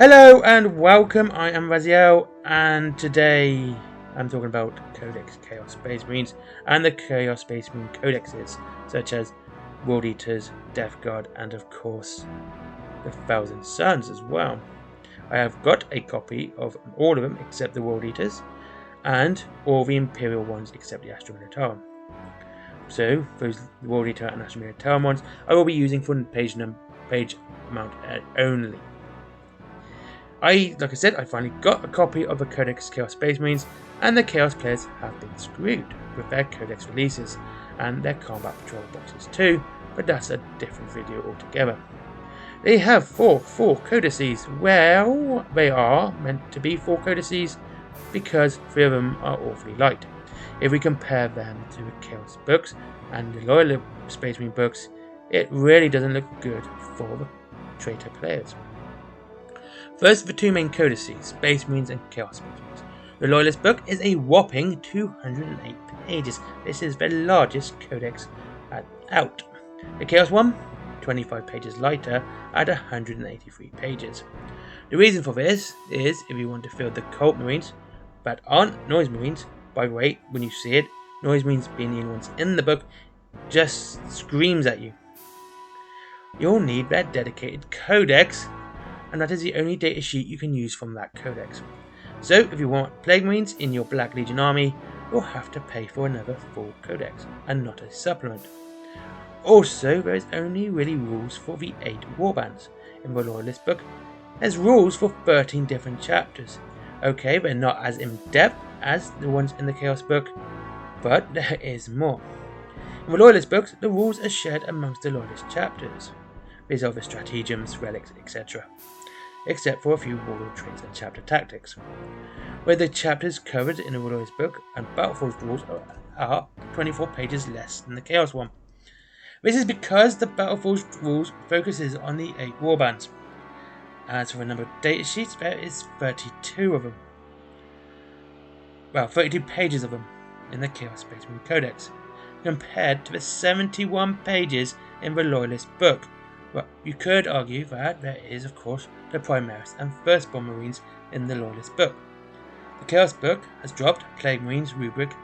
Hello and welcome, I am Raziel, and today I'm talking about Codex Chaos Space Marines and the Chaos Space Marine codexes, such as World Eaters, Death Guard, and of course the Thousand Suns as well. I have got a copy of all of them except the World Eaters, and all the Imperial ones except the Astro Minotaur. So those World Eater and Astro Minotaur ones I will be using for page amount only. Like I said, I finally got a copy of the Codex Chaos Space Marines, and the Chaos players have been screwed with their Codex releases and their Combat Patrol boxes too, but that's a different video altogether. They have four codices. Well, they are meant to be 4 codices because 3 of them are awfully light. If we compare them to the Chaos books and the Loyal Space Marine books, it really doesn't look good for the traitor players. First, the 2 main codices, Space Marines and Chaos Space Marines. The Loyalist book is a whopping 208 pages. This is the largest codex out. The Chaos one, 25 pages lighter at 183 pages. The reason for this is if you want to fill the Cult Marines that aren't Noise Marines. By the way, when you see it, Noise Marines being the only ones in the book just screams at you. You'll need that dedicated codex, and that is the only datasheet you can use from that codex. So if you want Plague Marines in your Black Legion army, you'll have to pay for another full codex, and not a supplement. Also, there is only really rules for the 8 warbands. In the Loyalist book, there's rules for 13 different chapters. Okay, they're not as in-depth as the ones in the Chaos book, but there is more. In the Loyalist books, the rules are shared amongst the Loyalist chapters. These are the stratagems, relics, etc. Except for a few warlord traits and chapter tactics, where the chapters covered in the Loyalist book and Battleforged rules are 24 pages less than the Chaos one. This is because the Battleforged rules focuses on the 8 warbands. As for the number of datasheets, there is 32 of them. Well, 32 pages of them in the Chaos Space Marine Codex, compared to the 71 pages in the Loyalist book. Well, you could argue that there is, of course, the Primaris and Firstborn Marines in the Loyalist book. The Chaos book has dropped Plague Marines, Rubric,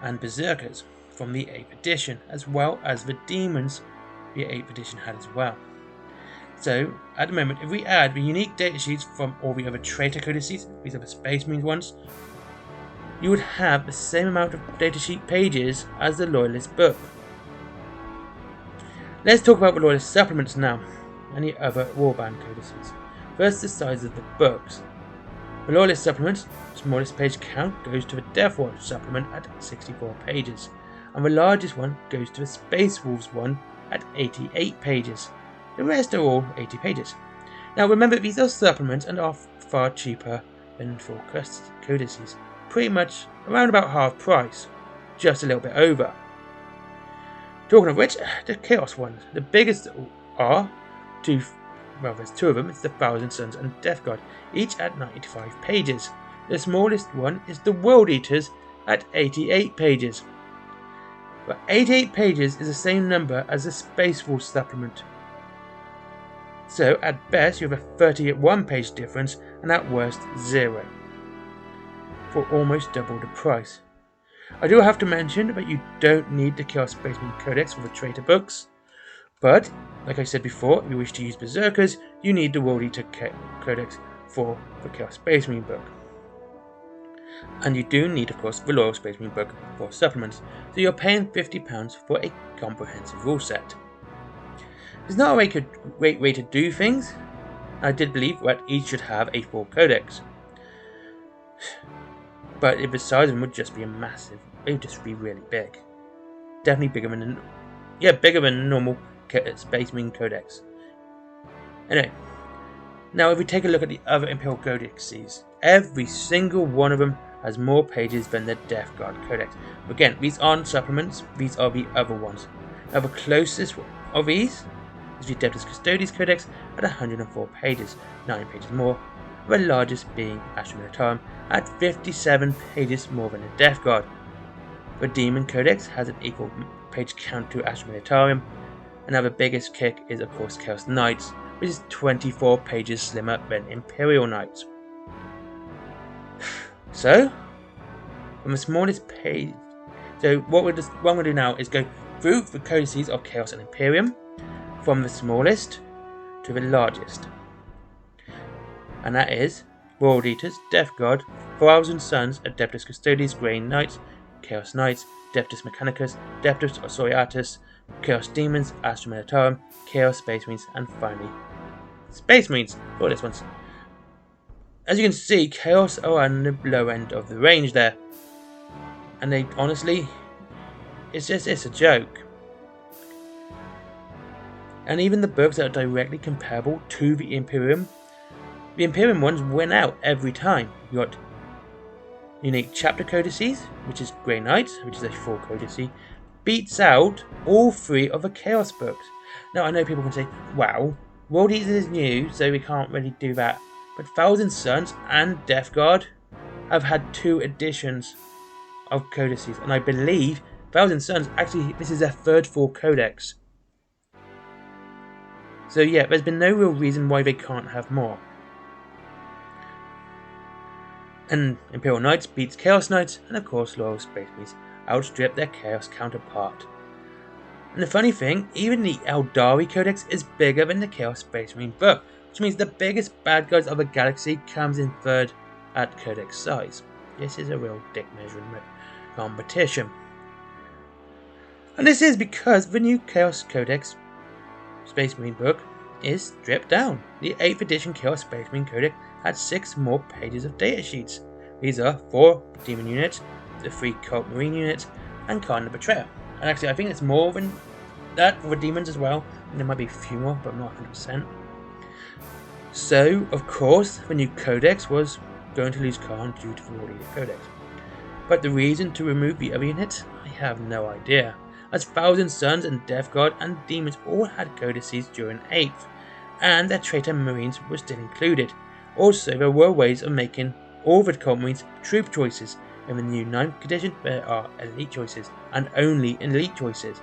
and Berserkers from the 8th edition, as well as the Demons the 8th edition had as well. So, at the moment, if we add the unique datasheets from all the other Traitor codices, these are the Space Marines ones, you would have the same amount of datasheet pages as the Loyalist book. Let's talk about the Loyalist supplements now, and the other warband codices. First, the size of the books. The Loyalist supplement's smallest page count goes to the Death Watch supplement at 64 pages, and the largest one goes to the Space Wolves one at 88 pages. The rest are all 80 pages. Now remember, these are supplements and are far cheaper than 4 codices, pretty much around about half price, just a little bit over. Talking of which, the Chaos ones. The biggest are there's 2 of them. It's the Thousand Suns and Death Guard, each at 95 pages. The smallest one is the World Eaters at 88 pages. But 88 pages is the same number as the Space Wolves supplement. So at best you have a 31 page difference, and at worst 0. For almost double the price. I do have to mention that you don't need the Chaos Space Marine Codex for the Traitor books, but, like I said before, if you wish to use Berserkers, you need the World Eater Codex for the Chaos Space Marine book. And you do need, of course, the Loyal Space Marine book for supplements, so you're paying £50 for a comprehensive rule set. It's not a great way to do things. I did believe that each should have a full codex. But if the size of them would just be massive, it would just be really big. Definitely bigger than a normal Space Marine Codex. Anyway, now if we take a look at the other Imperial Codexes, every single one of them has more pages than the Death Guard Codex. Again, these aren't supplements, these are the other ones. Now the closest of these is the Adeptus Custodes Codex at 104 pages, 9 pages more, the largest being Astro Minotaur at 57 pages more than the Death Guard. The Demon Codex has an equal page count to Astro Minotaur, and now the biggest kick is of course Chaos Knights which is 24 pages slimmer than Imperial Knights. So, from the smallest page, so what I'm going to do now is go through the codices of Chaos and Imperium, from the smallest to the largest. And that is World Eaters, Death Guard, Thousand Sons, Adeptus Custodes, Grey Knights, Chaos Knights, Adeptus Mechanicus, Adeptus Auxiliatus, Chaos Demons, Astra Militarum, Chaos Space Marines, and finally Space Marines for this one. As you can see, Chaos are on the low end of the range there. And they honestly, it's a joke. And even the books that are directly comparable to the Imperium ones win out every time. You got unique chapter codices, which is Grey Knights, which is a full codice, beats out all 3 of the Chaos books. Now I know people can say, wow, World Eaters is new, so we can't really do that. But Thousand Sons and Death Guard have had 2 editions of codices, and I believe Thousand Sons, actually this is their 3rd full codex. So yeah, there's been no real reason why they can't have more. And Imperial Knights beats Chaos Knights, and of course Loyal Space Marines outstrip their Chaos counterpart. And the funny thing, even the Eldari Codex is bigger than the Chaos Space Marine book, which means the biggest bad guys of the galaxy comes in 3rd at codex size. This is a real dick measuring competition. And this is because the new Chaos Codex Space Marine book is stripped down. The 8th edition Chaos Space Marine Codex had 6 more pages of datasheets. These are 4 demon units, the 3 cult marine units, and Cardinal Betrayer. And actually I think it's more than that for the demons as well, and there might be a few more, but I'm not 100%. So, of course, the new codex was going to lose Khan due to the World Eater Codex. But the reason to remove the other units, I have no idea, as Thousand Sons and Death Guard and Demons all had codices during 8th, and their traitor marines were still included. Also, there were ways of making all the cult marines troop choices. In the new 9th edition, there are elite choices, and only elite choices.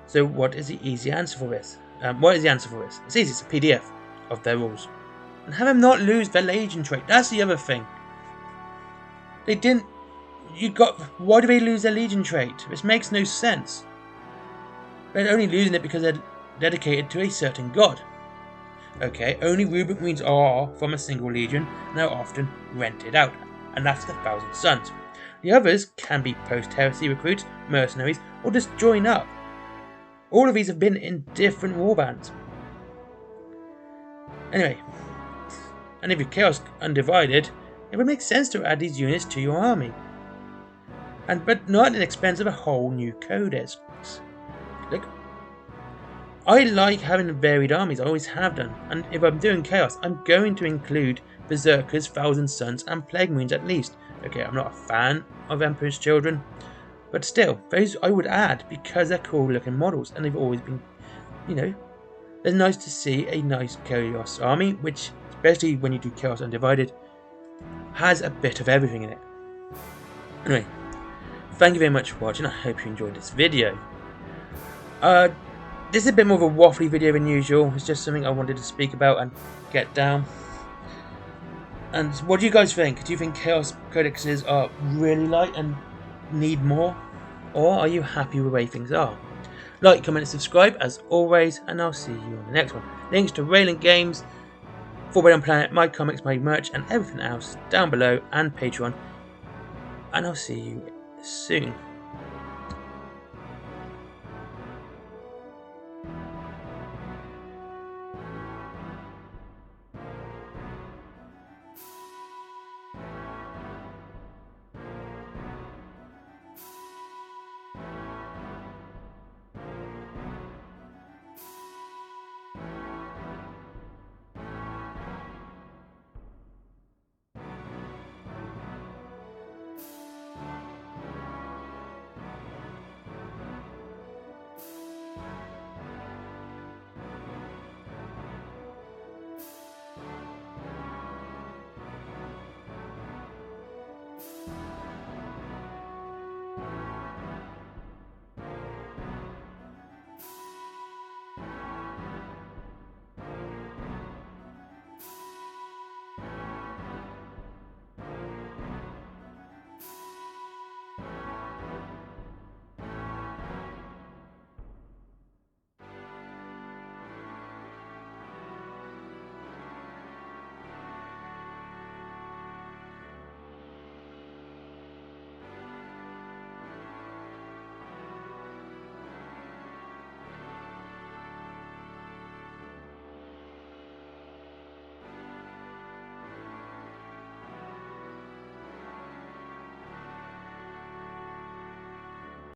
So what is the easy answer for this? It's easy, it's a PDF of their rules. And have them not lose their Legion trait, that's the other thing. They didn't... Why do they lose their Legion trait? This makes no sense. They're only losing it because they're dedicated to a certain god. Okay, only Rubric Marines are from a single Legion and are often rented out, and that's the Thousand Sons. The others can be post-heresy recruits, mercenaries, or just join up. All of these have been in different warbands. Anyway, and if you're Chaos Undivided, it would make sense to add these units to your army. But not at the expense of a whole new codex. Look, I like having varied armies, I always have done, and if I'm doing Chaos, I'm going to include Berserkers, Thousand Sons, and Plague Marines at least. Okay, I'm not a fan of Emperor's Children, but still, those I would add because they're cool looking models, and they've always been, it's nice to see a nice Chaos army, which, especially when you do Chaos Undivided, has a bit of everything in it. Anyway, thank you very much for watching, I hope you enjoyed this video. This is a bit more of a waffly video than usual, it's just something I wanted to speak about and get down. And what do you guys think? Do you think Chaos Codexes are really light and need more? Or are you happy with the way things are? Like, comment and subscribe as always, and I'll see you on the next one. Links to Rayland Games, Forbidden Planet, my comics, my merch, and everything else down below, and Patreon. And I'll see you soon.